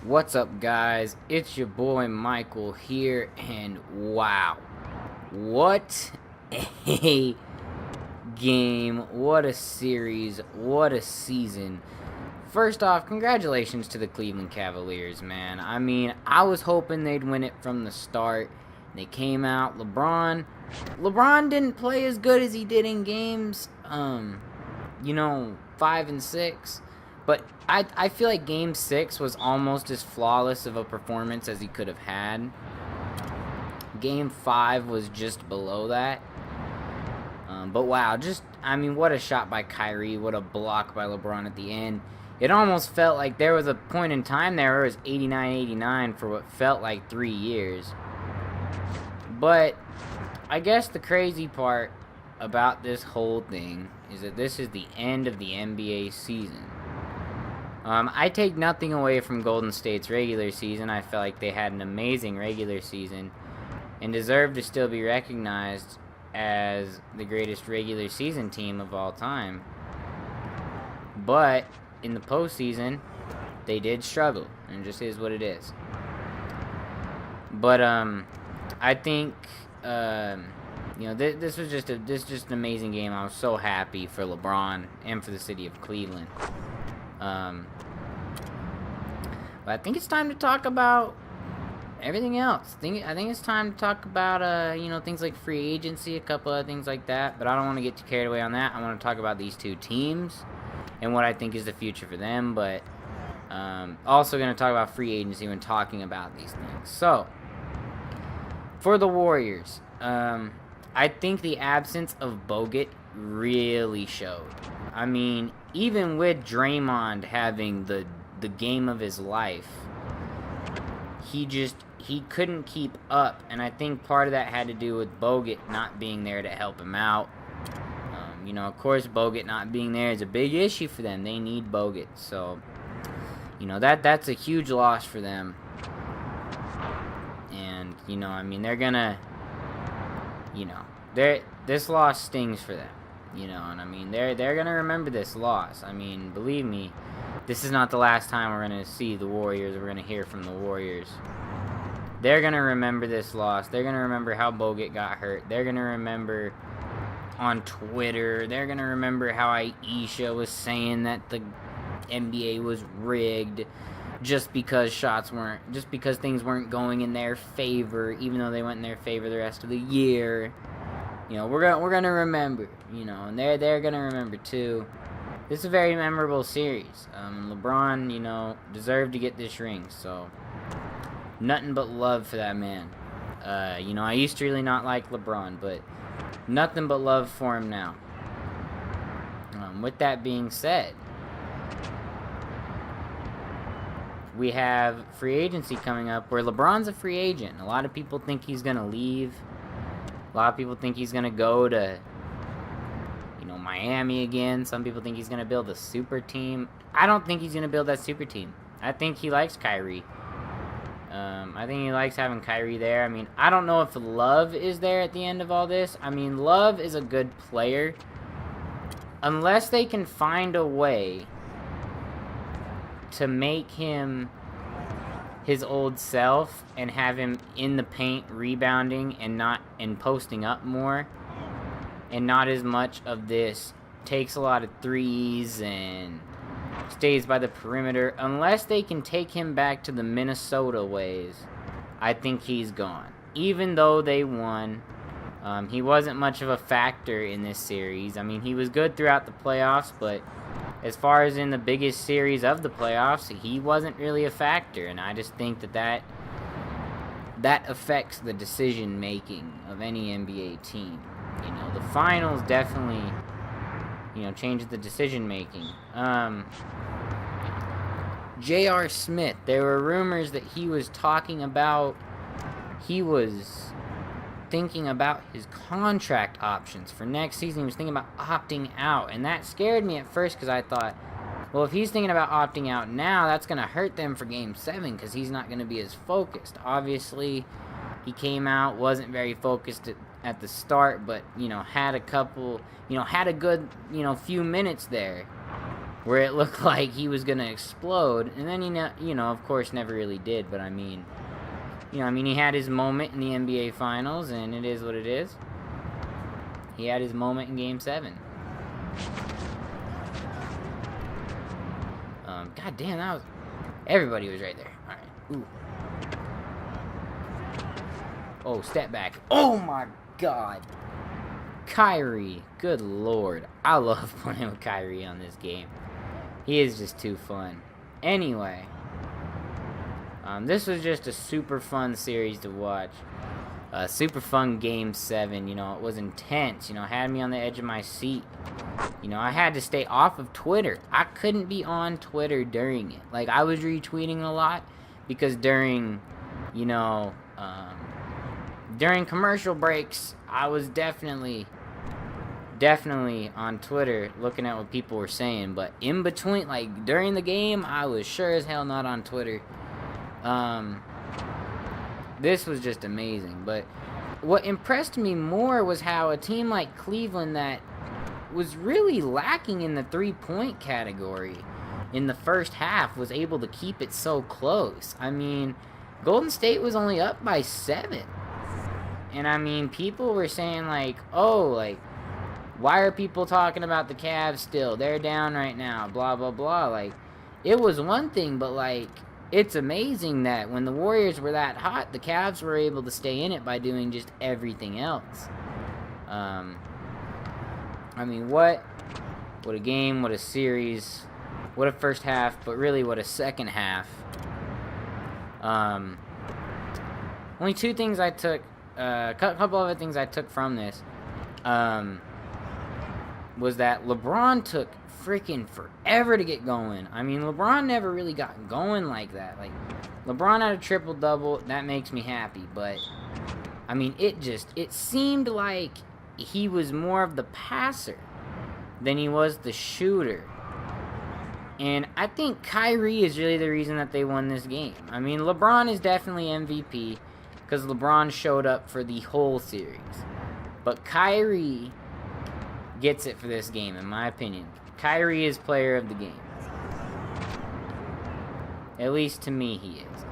What's up, guys? It's your boy Michael here, and wow, what a game, what a series, what a season. First off, congratulations to the Cleveland Cavaliers, man. I mean, I was hoping they'd win it from the start. They came out, LeBron didn't play as good as he did in games, 5 and 6. But I feel like Game 6 was almost as flawless of a performance as he could have had. Game 5 was just below that. But wow, what a shot by Kyrie. What a block by LeBron at the end. It almost felt like there was a point in time there where it was 89-89 for what felt like 3 years. But I guess the crazy part about this whole thing is that this is the end of the NBA season. I take nothing away from Golden State's regular season. I felt like they had an amazing regular season and deserve to still be recognized as the greatest regular season team of all time. But in the postseason, they did struggle, and it just is what it is. But I think this was just an amazing game. I was so happy for LeBron and for the city of Cleveland. But I think it's time to talk about everything else. I think it's time to talk about things like free agency, a couple of things like that. But I don't want to get too carried away on that. I want to talk about these two teams and what I think is the future for them. But also going to talk about free agency when talking about these things. So for the Warriors, I think the absence of Bogut really showed. I mean, even with Draymond having the game of his life, he couldn't keep up, and I think part of that had to do with Bogut not being there to help him out. Of course, Bogut not being there is a big issue for them. They need Bogut, so that's a huge loss for them. And they're gonna, this loss stings for them. They're gonna remember this loss. I mean, believe me, this is not the last time we're gonna see the Warriors. We're gonna hear from the Warriors. They're gonna remember this loss. They're gonna remember how Bogut got hurt. They're gonna remember on Twitter. They're gonna remember how Aisha was saying that the NBA was rigged just because things weren't going in their favor, even though they went in their favor the rest of the year. We're gonna remember, and they're gonna remember too. This is a very memorable series. LeBron, deserved to get this ring, so nothing but love for that man. I used to really not like LeBron, but nothing but love for him now. With that being said, we have free agency coming up where LeBron's a free agent. A lot of people think he's going to leave. A lot of people think he's going to go to, Miami again. Some people think he's going to build a super team. I don't think he's going to build that super team. I think he likes Kyrie. I think he likes having Kyrie there. I mean, I don't know if Love is there at the end of all this. I mean, Love is a good player. Unless they can find a way to make him his old self and have him in the paint rebounding and posting up more, and not as much of this takes a lot of threes and stays by the perimeter. Unless they can take him back to the Minnesota ways, I think he's gone. Even though they won, he wasn't much of a factor in this series. I mean, he was good throughout the playoffs, but as far as in the biggest series of the playoffs, he wasn't really a factor. And I just think that affects the decision making of any NBA team. The finals definitely, changes the decision making. J.R. Smith, there were rumors that he was thinking about his contract options for next season. He was thinking about opting out, and that scared me at first because I thought, well, if he's thinking about opting out now, that's going to hurt them for Game 7 because he's not going to be as focused. Obviously, he came out, wasn't very focused at the start, but, had a good, few minutes there where it looked like he was gonna explode, and then he, of course, never really did. But I mean, he had his moment in the NBA Finals, and it is what it is. He had his moment in Game 7. God damn, that was... Everybody was right there. Alright. Ooh. Oh, step back. Oh my god. Kyrie. Good lord. I love playing with Kyrie on this game. He is just too fun. Anyway. This was just a super fun series to watch. Super fun Game 7. It was intense. Had me on the edge of my seat. I had to stay off of Twitter. I couldn't be on Twitter during it. Like, I was retweeting a lot because during, during commercial breaks, I was definitely on Twitter looking at what people were saying. But in between, like, during the game, I was sure as hell not on Twitter. This was just amazing. But what impressed me more was how a team like Cleveland that was really lacking in the three-point category in the first half was able to keep it so close. I mean, Golden State was only up by 7. And I mean, people were saying like, oh, like, why are people talking about the Cavs still? They're down right now, blah, blah, blah. Like, it was one thing, but like, it's amazing that when the Warriors were that hot, the Cavs were able to stay in it by doing just everything else. I mean, what a game, what a series, what a first half, but really what a second half. Only two things I took, a couple other things I took from this, was that LeBron took freaking forever to get going. I mean, LeBron never really got going like that. Like, LeBron had a triple-double, that makes me happy, but, I mean, it seemed like he was more of the passer than he was the shooter. And I think Kyrie is really the reason that they won this game. I mean, LeBron is definitely MVP because LeBron showed up for the whole series. But Kyrie gets it for this game, in my opinion. Kyrie is player of the game. At least to me, he is.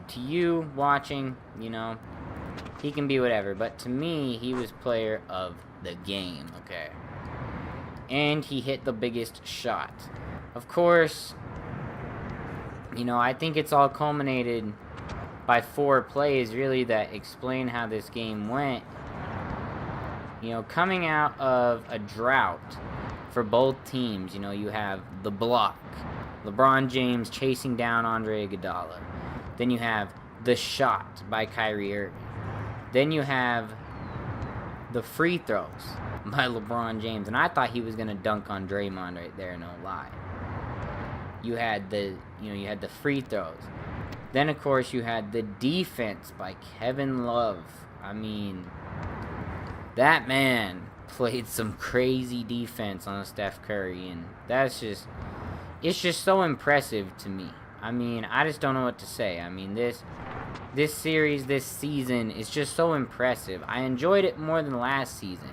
To you watching, he can be whatever. But to me, he was player of the game, okay? And he hit the biggest shot. Of course, I think it's all culminated by 4 plays, really, that explain how this game went. Coming out of a drought for both teams, you have the block. LeBron James chasing down Andre Iguodala. Then you have the shot by Kyrie Irving. Then you have the free throws by LeBron James. And I thought he was going to dunk on Draymond right there, no lie. You had the free throws. Then, of course, you had the defense by Kevin Love. I mean, that man played some crazy defense on Steph Curry, and it's just so impressive to me. I mean, I just don't know what to say. I mean, this series, this season is just so impressive. I enjoyed it more than last season.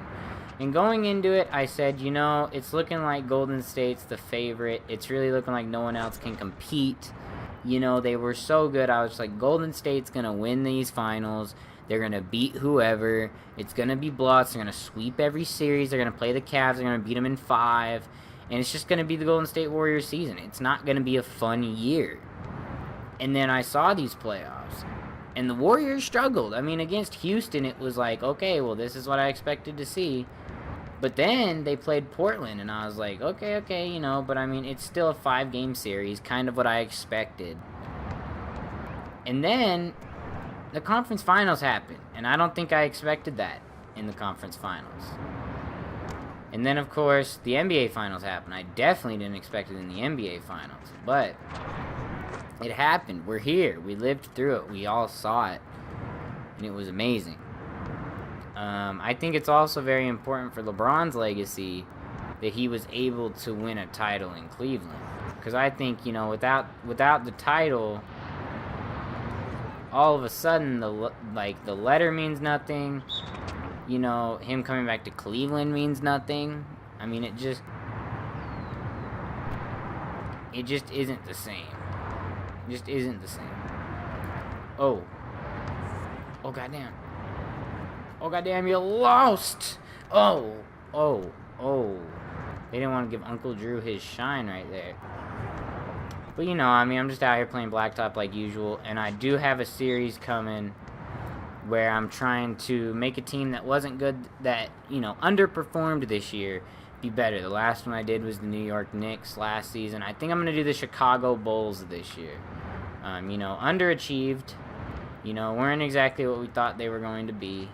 And going into it, I said, it's looking like Golden State's the favorite. It's really looking like no one else can compete. They were so good. I was like, Golden State's going to win these finals. They're going to beat whoever. It's going to be blocks. They're going to sweep every series. They're going to play the Cavs. They're going to beat them in 5. And it's just going to be the Golden State Warriors season. It's not going to be a fun year. And then I saw these playoffs. And the Warriors struggled. I mean, against Houston, it was like, okay, well, this is what I expected to see. But then they played Portland, and I was like, okay, but I mean, it's still a 5-game series, kind of what I expected. And then the conference finals happened, and I don't think I expected that in the conference finals. And then, of course, the NBA finals happened. I definitely didn't expect it in the NBA finals, but it happened. We're here. We lived through it. We all saw it, and it was amazing. I think it's also very important for LeBron's legacy that he was able to win a title in Cleveland. Because I think, without the title, all of a sudden, the letter means nothing. Him coming back to Cleveland means nothing. I mean, it just... it just isn't the same. It just isn't the same. Oh. Oh, goddamn. Oh, goddamn, you lost. Oh. Oh. Oh. They didn't want to give Uncle Drew his shine right there. But, you know, I mean, I'm just out here playing Blacktop like usual. And I do have a series coming where I'm trying to make a team that wasn't good, that, you know, underperformed this year, be better. The last one I did was the New York Knicks last season. I think I'm going to do the Chicago Bulls this year. You know, underachieved. You know, weren't exactly what we thought they were going to be.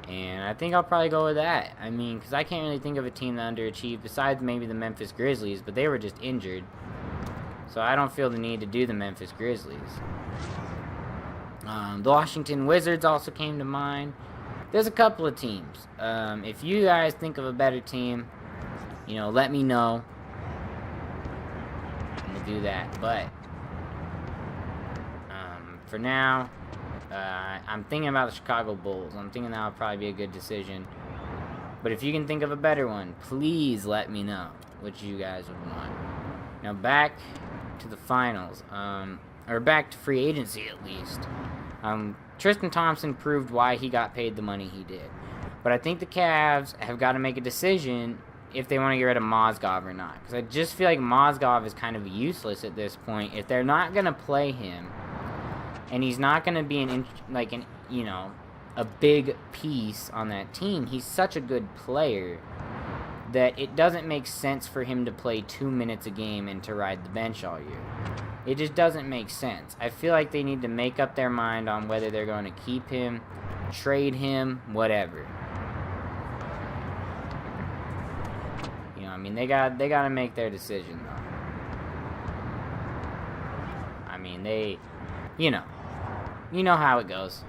And I think I'll probably go with that. I mean, because I can't really think of a team that underachieved besides maybe the Memphis Grizzlies, but they were just injured. So I don't feel the need to do the Memphis Grizzlies. The Washington Wizards also came to mind. There's a couple of teams. If you guys think of a better team, you know, let me know. And we'll do that. But for now, I'm thinking about the Chicago Bulls. I'm thinking that would probably be a good decision. But if you can think of a better one, please let me know what you guys would want. Now back to the finals. Or back to free agency at least. Tristan Thompson proved why he got paid the money he did. But I think the Cavs have got to make a decision if they want to get rid of Mozgov or not. Because I just feel like Mozgov is kind of useless at this point. If they're not going to play him, and he's not going to be you know, a big piece on that team, he's such a good player that it doesn't make sense for him to play 2 minutes a game and to ride the bench all year. It just doesn't make sense. I feel like they need to make up their mind on whether they're going to keep him, trade him, whatever. You know, I mean, they got to make their decision, though. I mean, you know how it goes.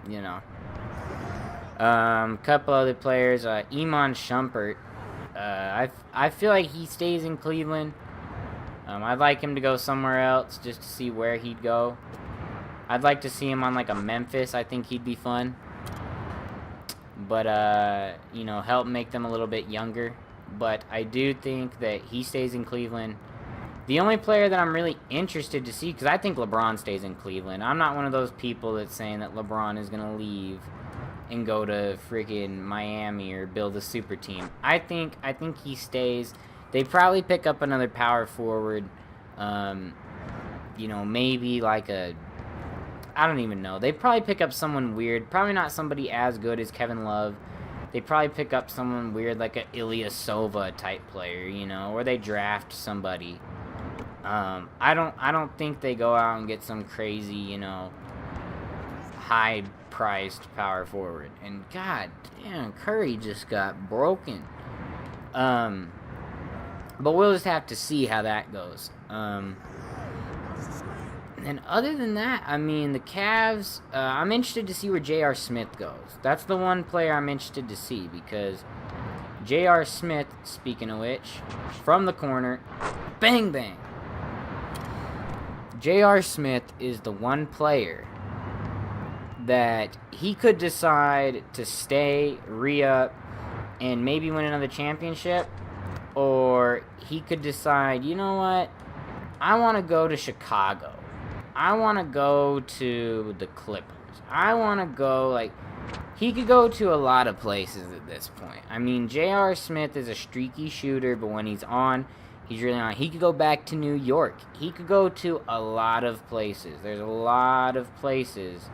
You know. Couple other players, Iman Shumpert. I feel like he stays in Cleveland. I'd like him to go somewhere else just to see where he'd go. I'd like to see him on like a Memphis. I think he'd be fun. But, you know, help make them a little bit younger. But I do think that he stays in Cleveland. The only player that I'm really interested to see, because I think LeBron stays in Cleveland. I'm not one of those people that's saying that LeBron is going to leave and go to freaking Miami or build a super team. I think he stays. They probably pick up another power forward. You know, maybe like I don't even know. They probably pick up someone weird. Probably not somebody as good as Kevin Love. They probably pick up someone weird like a Ilyasova type player, you know, or they draft somebody. I don't think they go out and get some crazy, you know, high-priced power forward. And god damn, Curry just got broken. But we'll just have to see how that goes. And other than that, I mean, the Cavs, I'm interested to see where J.R. Smith goes. That's the one player I'm interested to see, because J.R. Smith, speaking of which, from the corner, bang, bang. J.R. Smith is the one player that he could decide to stay, re-up, and maybe win another championship, or he could decide, you know what, I want to go to Chicago. I want to go to the Clippers. I want to go, like, he could go to a lot of places at this point. I mean, J.R. Smith is a streaky shooter, but when he's on, he's really on. He could go back to New York. He could go to a lot of places. There's a lot of places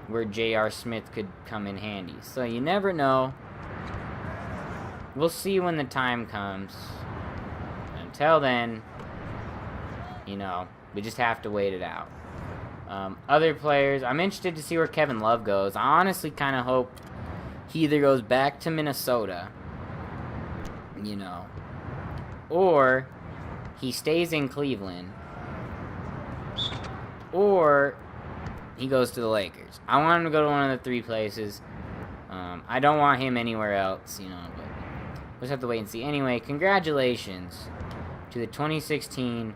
where J.R. Smith could come in handy. So you never know. We'll see when the time comes. Until then, you know, we just have to wait it out. Other players, I'm interested to see where Kevin Love goes. I honestly kind of hope he either goes back to Minnesota, you know, or he stays in Cleveland, or he goes to the Lakers. I want him to go to one of the three places. I don't want him anywhere else, you know, but we'll just have to wait and see. Anyway, congratulations to the 2016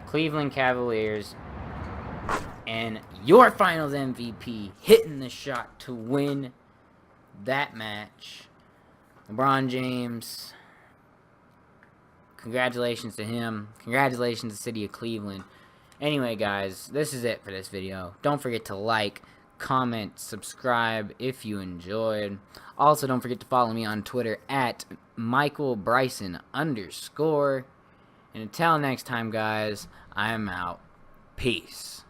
Cleveland Cavaliers and your Finals MVP hitting the shot to win that match. LeBron James, congratulations to him. Congratulations to the city of Cleveland. Anyway, guys, this is it for this video. Don't forget to like, comment, subscribe if you enjoyed. Also, don't forget to follow me on Twitter at MichaelBryson_. And until next time, guys, I'm out. Peace.